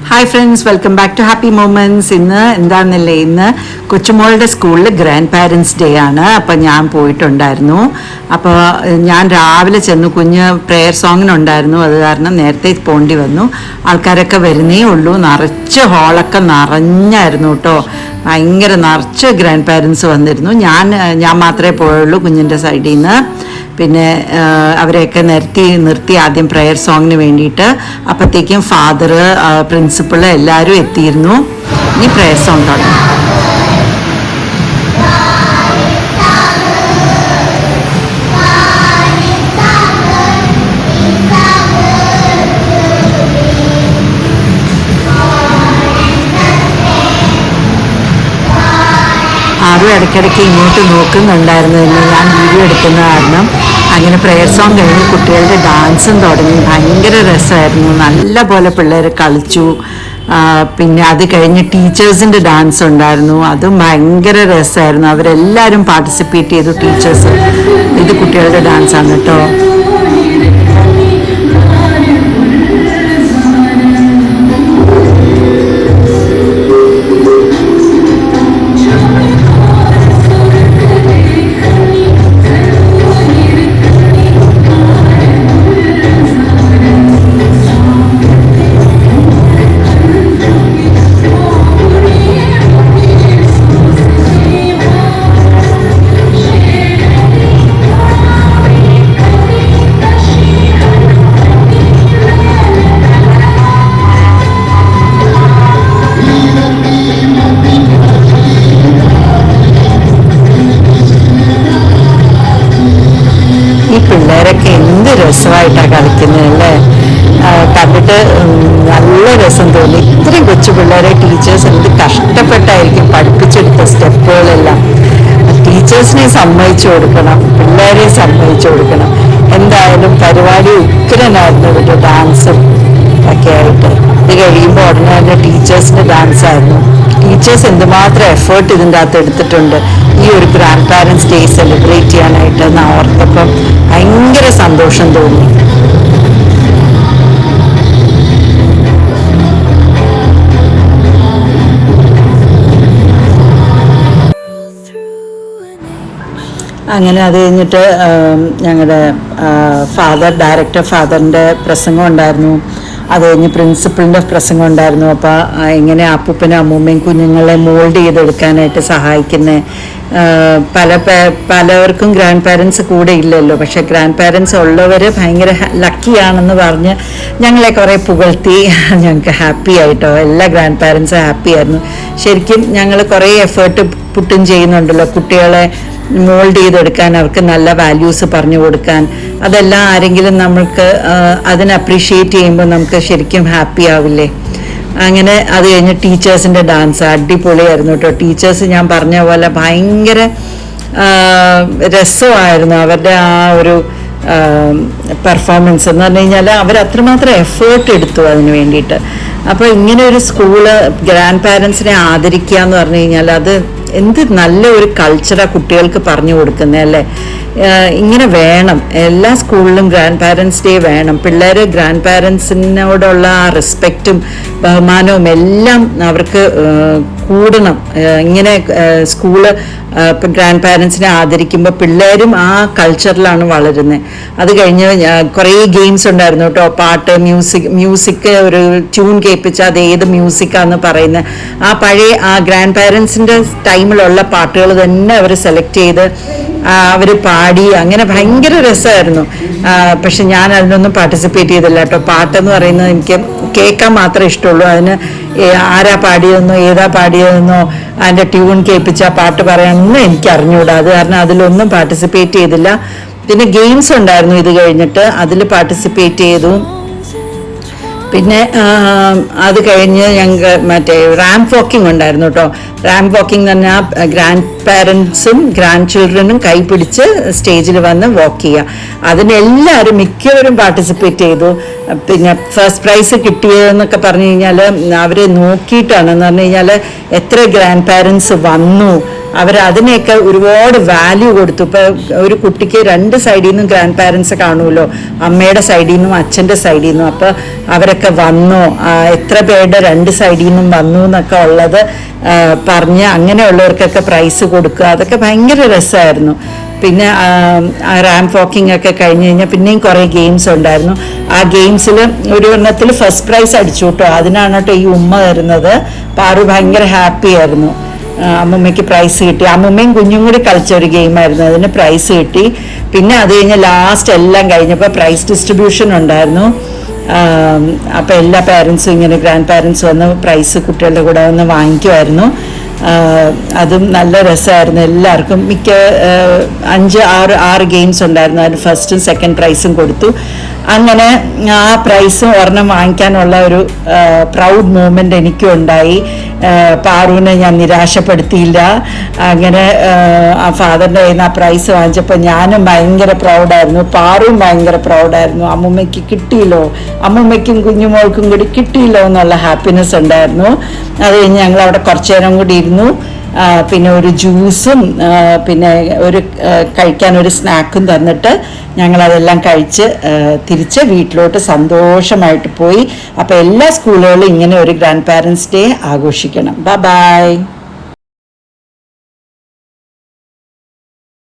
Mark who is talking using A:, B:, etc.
A: Hi friends, welcome back to happy moments. ഇന്ന് എന്താണെന്നല്ലേ, ഇന്ന് കൊച്ചുമോളുടെ സ്കൂളിൽ ഗ്രാൻഡ് പാരൻസ് ഡേ ആണ്. അപ്പം ഞാൻ പോയിട്ടുണ്ടായിരുന്നു. അപ്പോൾ ഞാൻ രാവിലെ ചെന്നു, കുഞ്ഞ് പ്രെയർ സോങ്ങിനുണ്ടായിരുന്നു. അത് കാരണം നേരത്തെ പോണ്ടി വന്നു. ആൾക്കാരൊക്കെ വരുന്നേ ഉള്ളൂ. നിറച്ച് ഹോളൊക്കെ നിറഞ്ഞായിരുന്നു കേട്ടോ. ഭയങ്കര നിറച്ച് ഗ്രാൻഡ് പാരൻസ് വന്നിരുന്നു. ഞാൻ മാത്രമേ പോയുള്ളൂ കുഞ്ഞിൻ്റെ സൈഡിൽ നിന്ന്. പിന്നെ അവരെയൊക്കെ നിർത്തി ആദ്യം പ്രെയർ സോങ്ങിന് വേണ്ടിയിട്ട്. അപ്പോഴത്തേക്കും ഫാദർ, പ്രിൻസിപ്പൾ എല്ലാവരും എത്തിയിരുന്നു. ഇനി പ്രെയർ സോങ് തുടങ്ങി. ആരും ഇടയ്ക്കിടയ്ക്ക് ഇങ്ങോട്ട് നോക്കുന്നുണ്ടായിരുന്നു. എന്ന് ഞാൻ വീഡിയോ എടുക്കുന്ന കാരണം. അങ്ങനെ പ്രെയർ സോങ് കഴിഞ്ഞ് കുട്ടികളുടെ ഡാൻസും തുടങ്ങി. ഭയങ്കര രസമായിരുന്നു. നല്ല പോലെ പിള്ളേർ കളിച്ചു. പിന്നെ അത് കഴിഞ്ഞ് ടീച്ചേഴ്സിൻ്റെ ഡാൻസ് ഉണ്ടായിരുന്നു. അതും ഭയങ്കര രസമായിരുന്നു. അവരെല്ലാവരും പാർട്ടിസിപ്പേറ്റ് ചെയ്തു. ടീച്ചേഴ്സ്, ഇത് കുട്ടികളുടെ ഡാൻസാണ് കേട്ടോ. പിള്ളേരൊക്കെ എന്ത് രസമായിട്ടാണ് കളിക്കുന്നത് അല്ലേ. കണ്ടിട്ട് നല്ല രസം തോന്നി. ഇത്രയും കൊച്ചു പിള്ളേരെ ടീച്ചേഴ്സ് എന്ത് കഷ്ടപ്പെട്ടായിരിക്കും പഠിപ്പിച്ചെടുത്ത സ്റ്റെപ്പുകളെല്ലാം. ടീച്ചേഴ്സിനെ സമ്മതിച്ചു കൊടുക്കണം, പിള്ളേരെ സമ്മതിച്ചു കൊടുക്കണം. എന്തായാലും പരിപാടി ഉഗ്രനായിരുന്നു. ഇവരുടെ ഡാൻസും ഒക്കെ ആയിട്ട്. ഇത് കഴിയുമ്പോൾ ഉടനെ തന്നെ ടീച്ചേഴ്സിൻ്റെ ഡാൻസായിരുന്നു. ടീച്ചേഴ്സ് എന്തുമാത്രം എഫേർട്ട് ഇതിൻ്റെ അകത്ത് എടുത്തിട്ടുണ്ട് ഈ ഒരു ഗ്രാൻഡ് പാരൻസ് ഡേ സെലിബ്രേറ്റ് ചെയ്യാനായിട്ട് എന്ന് ഓർത്തപ്പം ഭയങ്കര സന്തോഷം തോന്നി. അങ്ങനെ അത് കഴിഞ്ഞിട്ട് ഞങ്ങളുടെ ഡയറക്ടർ ഫാദറിൻ്റെ പ്രസംഗം ഉണ്ടായിരുന്നു. അത് കഴിഞ്ഞ് പ്രിൻസിപ്പളിൻ്റെ പ്രസംഗം ഉണ്ടായിരുന്നു. അപ്പോൾ എങ്ങനെ അപ്പൂപ്പനും അമ്മൂമ്മയും കുഞ്ഞുങ്ങളെ മോൾഡ് ചെയ്തെടുക്കാനായിട്ട് സഹായിക്കുന്ന പലവർക്കും ഗ്രാൻഡ് പാരൻസ് കൂടെ ഇല്ലല്ലോ. പക്ഷേ ഗ്രാൻഡ് പാരൻസ് ഉള്ളവർ ഭയങ്കര ലക്കിയാണെന്ന് പറഞ്ഞ് ഞങ്ങളെ കുറേ പുകഴ്ത്തി. ഞങ്ങൾക്ക് ഹാപ്പി ആയിട്ടോ. എല്ലാ ഗ്രാൻഡ് പാരൻസും ഹാപ്പി ആയിരുന്നു. ശരിക്കും ഞങ്ങൾ കുറേ എഫേർട്ട് പുട്ടും ചെയ്യുന്നുണ്ടല്ലോ കുട്ടികളെ മോൾഡ് ചെയ്തെടുക്കാൻ, അവർക്ക് നല്ല വാല്യൂസ് പറഞ്ഞു കൊടുക്കാൻ. അതെല്ലാം ആരെങ്കിലും നമ്മൾക്ക് അതിനെ അപ്രീഷിയേറ്റ് ചെയ്യുമ്പോൾ നമുക്ക് ശരിക്കും ഹാപ്പി ആവില്ലേ. അങ്ങനെ അത് കഴിഞ്ഞ് ടീച്ചേഴ്സിൻ്റെ ഡാൻസ് അടിപൊളിയായിരുന്നു കേട്ടോ. ടീച്ചേഴ്സ് ഞാൻ പറഞ്ഞ പോലെ ഭയങ്കര രസമായിരുന്നു അവരുടെ ആ ഒരു പെർഫോമൻസ് എന്ന് പറഞ്ഞു കഴിഞ്ഞാൽ. അവർ അത്രമാത്രം എഫേർട്ട് എടുത്തു അതിന് വേണ്ടിയിട്ട്. അപ്പോൾ ഇങ്ങനെ ഒരു സ്കൂള് ഗ്രാൻഡ് പാരൻസിനെ ആദരിക്കുക എന്ന് പറഞ്ഞു കഴിഞ്ഞാൽ അത് എന്ത് നല്ല ഒരു കൾച്ചറാണ് കുട്ടികൾക്ക് പറഞ്ഞു കൊടുക്കുന്നത് അല്ലേ. ഇങ്ങനെ വേണം എല്ലാ സ്കൂളിലും. ഗ്രാൻഡ് പാരൻസ് ഡേ വേണം. പിള്ളേർ ഗ്രാൻഡ് പാരൻസിനോടുള്ള ആ റെസ്പെക്റ്റും ബഹുമാനവും എല്ലാം അവർക്ക് കൂടണം. ഇങ്ങനെ സ്കൂള് ഗ്രാൻഡ് പാരൻസിനെ ആദരിക്കുമ്പോൾ പിള്ളേരും ആ കൾച്ചറിലാണ് വളരുന്നത്. അത് കഴിഞ്ഞ് കുറേ ഗെയിംസ് ഉണ്ടായിരുന്നു കേട്ടോ. പാട്ട്, മ്യൂസിക് ഒരു ട്യൂൺ കേൾപ്പിച്ചാൽ അത് ഏത് മ്യൂസിക്കാന്ന് പറയുന്നത് ആ പഴയ ആ ഗ്രാൻഡ് പാരൻസിൻ്റെ ടൈമിലുള്ള പാട്ടുകൾ തന്നെ അവർ സെലക്ട് ചെയ്ത് അവർ പാടി. അങ്ങനെ ഭയങ്കര രസമായിരുന്നു. പക്ഷെ ഞാൻ അതിനൊന്നും പാർട്ടിസിപ്പേറ്റ് ചെയ്തില്ല കേട്ടോ. പാട്ടെന്ന് പറയുന്നത് എനിക്ക് കേൾക്കാൻ മാത്രമേ ഇഷ്ടമുള്ളൂ. അതിന് ആരാ പാടിയതെന്നോ ഏതാ പാടിയതെന്നോ അതിൻ്റെ ട്യൂൺ കേൾപ്പിച്ചാൽ പാട്ട് പറയാനൊന്നും എനിക്ക് അറിഞ്ഞുകൂടാ. അത് കാരണം അതിലൊന്നും പാർട്ടിസിപ്പേറ്റ് ചെയ്തില്ല. പിന്നെ ഗെയിംസ് ഉണ്ടായിരുന്നു ഇത് കഴിഞ്ഞിട്ട്, അതിൽ പാർട്ടിസിപ്പേറ്റ് ചെയ്തു. പിന്നെ അത് കഴിഞ്ഞ് ഞങ്ങൾക്ക് മറ്റേ റാമ്പ് വാക്കിംഗ് ഉണ്ടായിരുന്നു കേട്ടോ. റാമ്പ് വാക്കിംഗ് എന്ന് പറഞ്ഞാൽ ഗ്രാൻഡ് പാരൻസും ഗ്രാൻഡ് ചിൽഡ്രനും കൈ പിടിച്ച് സ്റ്റേജിൽ വന്ന് വാക്ക് ചെയ്യുക. അതിനെല്ലാവരും മിക്കവരും പാർട്ടിസിപ്പേറ്റ് ചെയ്തു. പിന്നെ ഫസ്റ്റ് പ്രൈസ് കിട്ടിയതെന്നൊക്കെ പറഞ്ഞു കഴിഞ്ഞാൽ അവർ നോക്കിയിട്ടാണ്. എന്ന് പറഞ്ഞു കഴിഞ്ഞാൽ എത്ര ഗ്രാൻഡ് പാരൻസ് വന്നു, അവരതിനെയൊക്കെ ഒരുപാട് വാല്യൂ കൊടുത്തു. ഇപ്പോൾ ഒരു കുട്ടിക്ക് രണ്ട് സൈഡിൽ നിന്നും ഗ്രാൻഡ് പാരൻസ് കാണുമല്ലോ, അമ്മയുടെ സൈഡിൽ നിന്നും അച്ഛൻ്റെ സൈഡിൽ നിന്നും. അപ്പോൾ അവരൊക്കെ വന്നു, എത്ര പേരുടെ രണ്ട് സൈഡിൽ നിന്നും വന്നു എന്നൊക്കെ ഉള്ളത് പറഞ്ഞ് അങ്ങനെയുള്ളവർക്കൊക്കെ പ്രൈസ് കൊടുക്കുക, അതൊക്കെ ഭയങ്കര രസമായിരുന്നു. പിന്നെ റാമ്പ് വാക്കിംഗ് ഒക്കെ കഴിഞ്ഞ് കഴിഞ്ഞാൽ പിന്നെയും കുറേ ഗെയിംസ് ഉണ്ടായിരുന്നു. ആ ഗെയിംസിൽ ഒരു എണ്ണത്തിൽ ഫസ്റ്റ് പ്രൈസ് അടിച്ചു കേട്ടോ. അതിനാണ് കേട്ടോ ഈ ഉമ്മ തരുന്നത്. പാറു ഭയങ്കര ഹാപ്പി ആയിരുന്നു, അമ്മൂമ്മയ്ക്ക് പ്രൈസ് കിട്ടി. അമ്മൂമ്മയും കുഞ്ഞും കൂടി കളിച്ച ഒരു ഗെയിമായിരുന്നു, അതിന് പ്രൈസ് കിട്ടി. പിന്നെ അത് കഴിഞ്ഞ് ലാസ്റ്റ് എല്ലാം കഴിഞ്ഞപ്പോൾ പ്രൈസ് ഡിസ്ട്രിബ്യൂഷൻ ഉണ്ടായിരുന്നു. അപ്പോൾ എല്ലാ പാരൻസും ഇങ്ങനെ ഗ്രാൻഡ് പാരൻസ് വന്ന് പ്രൈസ് കുട്ടികളുടെ കൂടെ വന്ന് വാങ്ങിക്കുമായിരുന്നു. അതും നല്ല രസമായിരുന്നു. എല്ലാവർക്കും മിക്ക 5-6 ഗെയിംസ് ഉണ്ടായിരുന്നു. അതിന് ഫസ്റ്റും സെക്കൻഡ് പ്രൈസും കൊടുത്തു. അങ്ങനെ ആ പ്രൈസും ഒരെണ്ണം വാങ്ങിക്കാനുള്ള ഒരു പ്രൗഡ് മൂമെൻ്റ് എനിക്കും ഉണ്ടായി. പാറുവിനെ ഞാൻ നിരാശപ്പെടുത്തിയില്ല. അങ്ങനെ ആ ഫാദറിൻ്റെ കയ്യിൽ നിന്ന് ആ പ്രൈസ് വാങ്ങിച്ചപ്പോൾ ഞാനും ഭയങ്കര പ്രൗഡായിരുന്നു, പാറുവും ഭയങ്കര പ്രൗഡായിരുന്നു. അമ്മൂമ്മയ്ക്ക് കിട്ടിയല്ലോ, അമ്മൂമ്മയ്ക്കും കുഞ്ഞുമോൾക്കും കൂടി കിട്ടിയല്ലോ എന്നുള്ള ഹാപ്പിനെസ് ഉണ്ടായിരുന്നു. അത് കഴിഞ്ഞ് ഞങ്ങൾ അവിടെ കുറച്ചു നേരം കൂടി ഇരുന്നു. പിന്നെ ഒരു ജ്യൂസും പിന്നെ ഒരു കഴിക്കാൻ ഒരു സ്നാക്കും തന്നിട്ട് ഞങ്ങളതെല്ലാം കഴിച്ച് തിരിച്ച് വീട്ടിലോട്ട് സന്തോഷമായിട്ട് പോയി. അപ്പോൾ എല്ലാ സ്കൂളുകളിലും ഇങ്ങനെ ഒരു ഗ്രാൻഡ് പാരൻസ് ഡേ ആഘോഷിക്കണം. ബൈ.